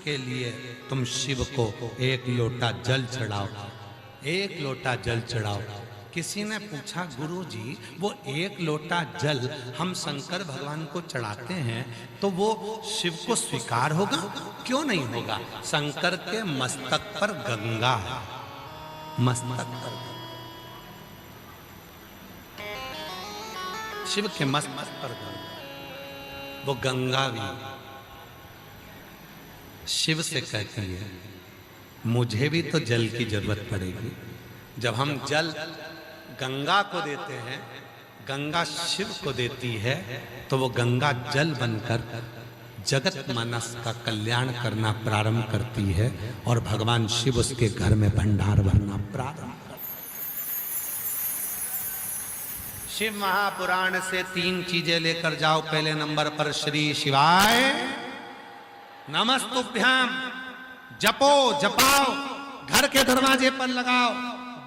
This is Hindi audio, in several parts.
उसके लिए तुम शिव को एक लोटा जल चढ़ाओ, एक लोटा जल चढ़ाओ। किसी ने पूछा गुरुजी वो एक लोटा जल हम शंकर भगवान को चढ़ाते हैं तो वो शिव को स्वीकार होगा? क्यों नहीं होगा? शंकर के मस्तक पर गंगा है, मस्तक पर शिव के मस्तक पर गंगा, वो गंगा भी शिव से कहती है मुझे भी तो जल की जरूरत पड़ेगी। जब हम जल गंगा को देते हैं, गंगा शिव को देती है, तो वो गंगा जल बनकर जगत मानस का कल्याण करना प्रारंभ करती है और भगवान शिव उसके घर में भंडार भरना प्रारंभ करते हैं। शिव महापुराण से 3 चीजें लेकर जाओ। पहले नंबर पर श्री शिवाय नमस्तुभ्याम, जपो जपाओ, घर के दरवाजे पर लगाओ,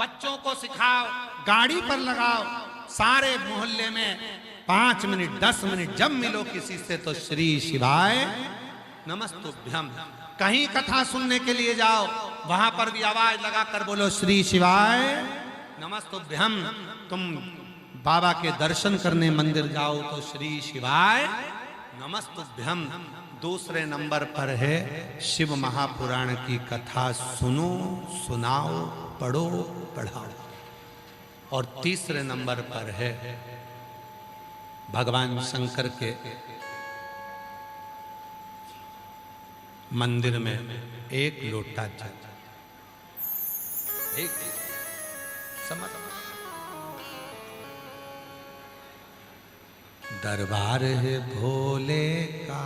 बच्चों को सिखाओ, गाड़ी पर लगाओ, सारे मोहल्ले में 5 मिनट 10 मिनट जब मिलो किसी से तो श्री शिवाय नमस्तुभ्यम। कहीं कथा सुनने के लिए जाओ, वहां पर भी आवाज लगाकर बोलो श्री शिवाय नमस्तुभ्यम। तुम बाबा के दर्शन करने मंदिर जाओ तो श्री शिवाय नमस्तुभ्यम। दूसरे नंबर पर है शिव महापुराण की कथा सुनो, सुनाओ, पढ़ो, पढ़ाओ। और तीसरे नंबर पर है भगवान शंकर के मंदिर में एक लोटा जल, एक समझ। दरबार है भोले का,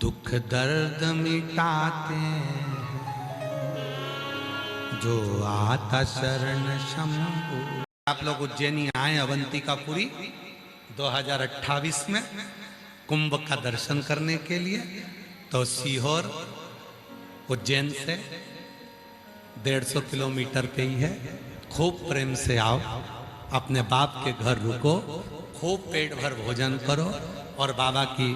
दुख दर्द मिटाते हैं, जो आता शरण शंभु। आप लोग उज्जैनी आए अवंतिकापुरी 2028 में कुंभ का दर्शन करने के लिए, तो सीहोर उज्जैन से 150 किलोमीटर पे ही है। खूब प्रेम से आओ, अपने बाप के घर रुको, खूब पेट भर भोजन करो और बाबा की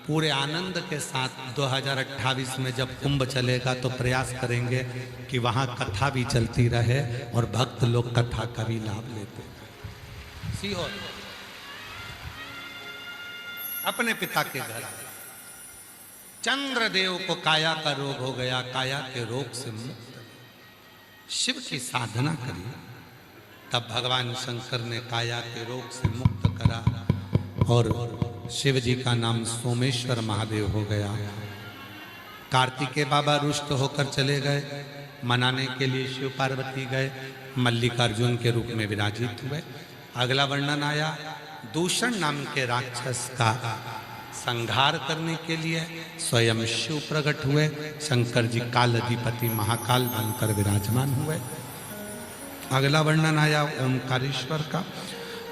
पूरे आनंद के साथ 2028 में जब कुंभ चलेगा तो प्रयास करेंगे कि वहाँ कथा भी चलती रहे और भक्त लोग कथा का भी लाभ लेते हैं। सीहोर अपने पिता के घर, चंद्रदेव को काया का रोग हो गया, काया के रोग से मुक्त, शिव की साधना करी, तब भगवान शंकर ने काया के रोग से मुक्त करा और शिव जी का नाम सोमेश्वर महादेव हो गया। कार्तिकेय बाबा रुष्ट होकर चले गए, मनाने के लिए शिव पार्वती गए, मल्लिकार्जुन के रूप में विराजित हुए। अगला वर्णन आया, दूषण नाम के राक्षस का संहार करने के लिए स्वयं शिव प्रकट हुए। शंकर जी काल अधिपति महाकाल बनकर विराजमान हुए। अगला वर्णन आया ओमकारेश्वर का,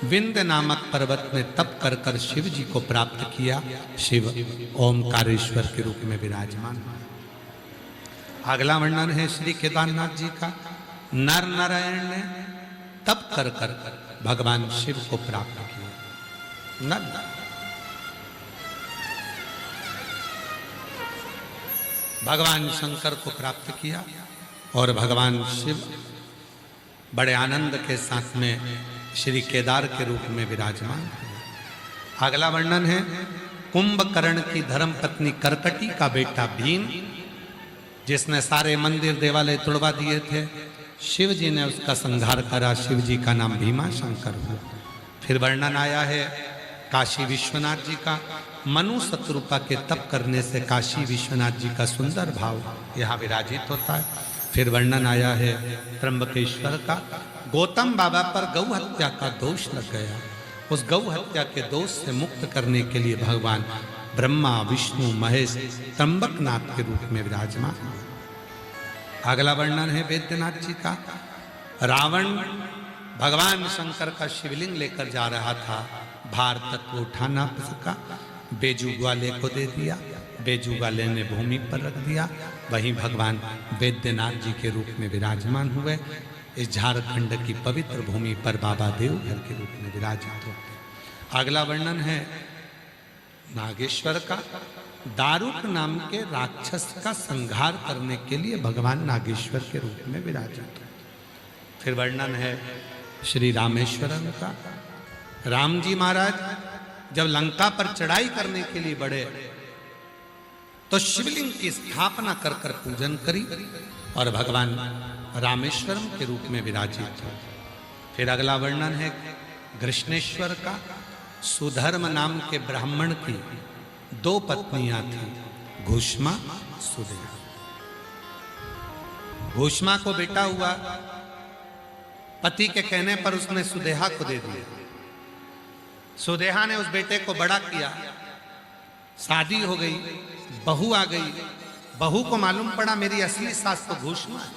विंध्य नामक पर्वत में तप कर कर शिव जी को प्राप्त किया, शिव ओमकारेश्वर के रूप में विराजमान हुए। अगला वर्णन है श्री केदारनाथ जी का, नर नारायण ने तप कर कर भगवान शिव को प्राप्त किया। नर भगवान शंकर को प्राप्त किया और भगवान शिव बड़े आनंद के साथ में श्री केदार के रूप में विराजमान। अगला वर्णन है कुंभकर्ण की धर्मपत्नी करकटी का बेटा भीम, जिसने सारे मंदिर देवालय तोड़वा दिए थे। शिव जी ने उसका संहार करा, शिव जी का नाम भीमा शंकर हुआ। फिर वर्णन आया है काशी विश्वनाथ जी का, मनु शत्रुपा के तप करने से काशी विश्वनाथ जी का सुंदर भाव यहाँ विराजित होता है। फिर वर्णन आया है त्र्यंबकेश्वर का, गौतम बाबा पर गौ हत्या का दोष लग गया, उस गौ हत्या के दोष से मुक्त करने के लिए भगवान ब्रह्मा विष्णु महेश त्र्यंबकनाथ के रूप में विराजमान। अगला वर्णन है वैद्यनाथ जी का, रावण भगवान शंकर का शिवलिंग लेकर जा रहा था, भार तत्व उठा ना सका, बेजू ग्वाले को दे दिया, बेजू ग्वाले ने भूमि पर रख दिया। वहीं भगवान वैद्यनाथ जी के रूप में विराजमान हुए। इस झारखंड की पवित्र भूमि पर बाबा देवघर के रूप में विराजित होते। अगला वर्णन है नागेश्वर का, दारुक नाम के राक्षस का संहार करने के लिए भगवान नागेश्वर के रूप में विराजित। फिर वर्णन है श्री रामेश्वरम का। राम जी महाराज जब लंका पर चढ़ाई करने के लिए बढ़े तो शिवलिंग की स्थापना कर कर पूजन करी और भगवान रामेश्वरम के रूप में विराजित हो। फिर अगला वर्णन है कृष्णेश्वर का। सुधर्म नाम के ब्राह्मण की 2 पत्नियां थी, घुष्मा, सुदेहा। घुष्मा को बेटा हुआ, पति के कहने पर उसने सुदेहा को दे दिया। सुदेहा ने उस बेटे को बड़ा किया, शादी हो गई, बहू आ गई। बहू को मालूम पड़ा मेरी असली सास तो घुष्मा है।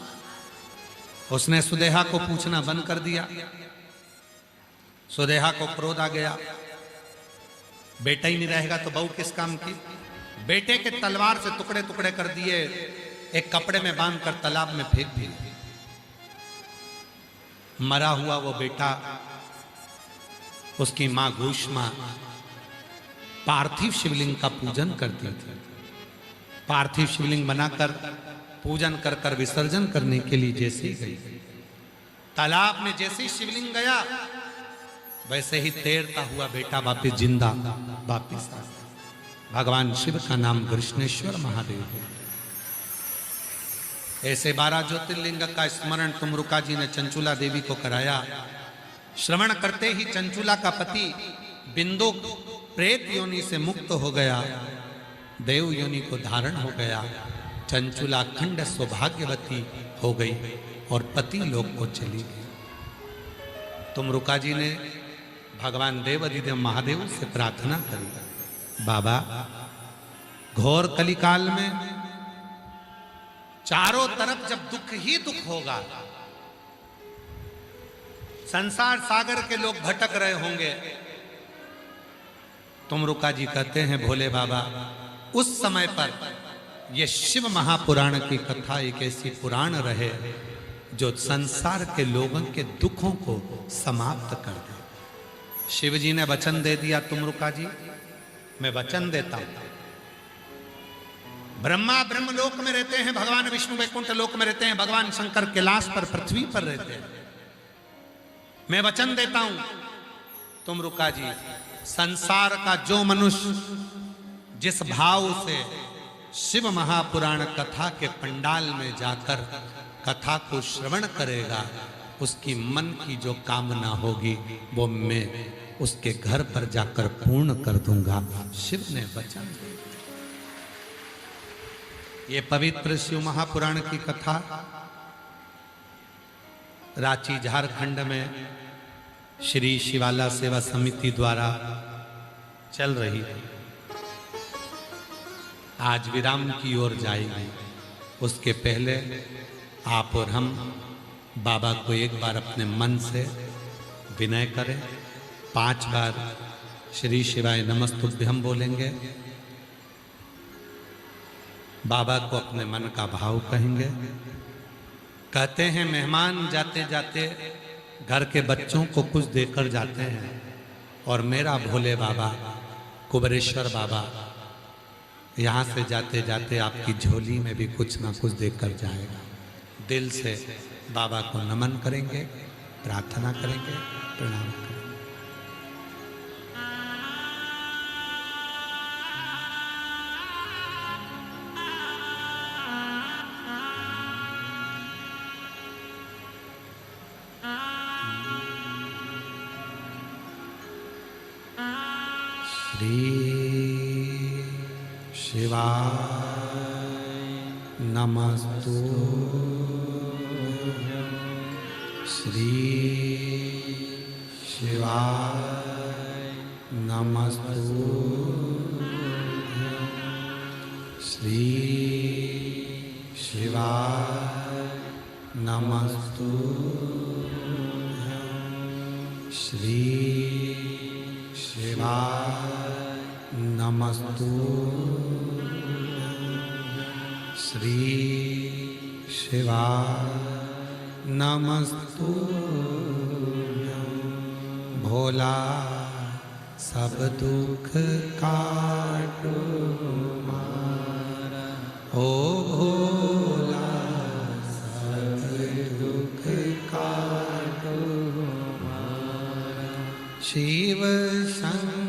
उसने सुदेहा को पूछना बंद कर दिया। सुदेहा को क्रोध आ गया, बेटा ही नहीं रहेगा तो बहू किस काम की। बेटे के तलवार से टुकड़े टुकड़े कर दिए, एक कपड़े में बांधकर तालाब में फेंक दिया। मरा हुआ वो बेटा, उसकी मां घुष्मा पार्थिव शिवलिंग का पूजन करती थी। पार्थिव शिवलिंग बनाकर पूजन कर कर विसर्जन करने के लिए जैसे ही गई, तालाब में जैसे ही शिवलिंग गया वैसे ही तैरता हुआ बेटा वापिस जिंदा वापिस आ गया। भगवान शिव का नाम कृष्णेश्वर महादेव है। ऐसे 12 ज्योतिर्लिंग का स्मरण तुमरुका जी ने चंचुला देवी को कराया। श्रवण करते ही चंचुला का पति बिंदु प्रेत योनि से मुक्त हो गया, देव योनि को धारण हो गया। चंचुला अखंड सौभाग्यवती हो गई और पति लोक को चली गई। तुमरुका जी ने भगवान देवाधिदेव महादेव से प्रार्थना करी, बाबा घोर कलिकाल में चारों तरफ जब दुख ही दुख होगा, संसार सागर के लोग भटक रहे होंगे, तुमरुका जी कहते हैं भोले बाबा उस समय पर यह शिव महापुराण की कथा एक ऐसी पुराण रहे जो संसार के लोगों के दुखों को समाप्त कर दे। शिव जी ने वचन दे दिया, तुमरुका जी मैं वचन देता हूं। ब्रह्मा ब्रह्मलोक में रहते हैं, भगवान विष्णु वैकुंठ लोक में रहते हैं, भगवान शंकर कैलाश पर पृथ्वी पर रहते हैं। मैं वचन देता हूं तुमरुका जी, संसार का जो मनुष्य जिस भाव से शिव महापुराण कथा के पंडाल में जाकर कथा को श्रवण करेगा, उसकी मन की जो कामना होगी वो मैं उसके घर पर जाकर पूर्ण कर दूंगा। शिव ने वचन दिया। ये पवित्र शिव महापुराण की कथा रांची झारखंड में श्री शिवाला सेवा समिति द्वारा चल रही थी। आज विराम की ओर जाएगी। उसके पहले आप और हम बाबा को एक बार अपने मन से विनय करें। 5 बार श्री शिवाय नमस्तुभ्यम बोलेंगे। बाबा को अपने मन का भाव कहेंगे। कहते हैं मेहमान जाते जाते घर के बच्चों को कुछ देकर जाते हैं, और मेरा भोले बाबा कुबेरेश्वर बाबा यहाँ से जाते जाते आपकी झोली में भी कुछ ना कुछ देकर जाएगा। दिल से बाबा को नमन करेंगे, प्रार्थना करेंगे, प्रणाम करेंगे। श्री शिवाय नमस्तु। श्री शिवाय नमस्तु। श्री शिवाय नमस्तु। श्री शिवाय नमस्तु। श्री शिवाय नमस्तु। भोला सब दुख काटो। ओ भोला सब दुख काटो हमारा। शिव शंकर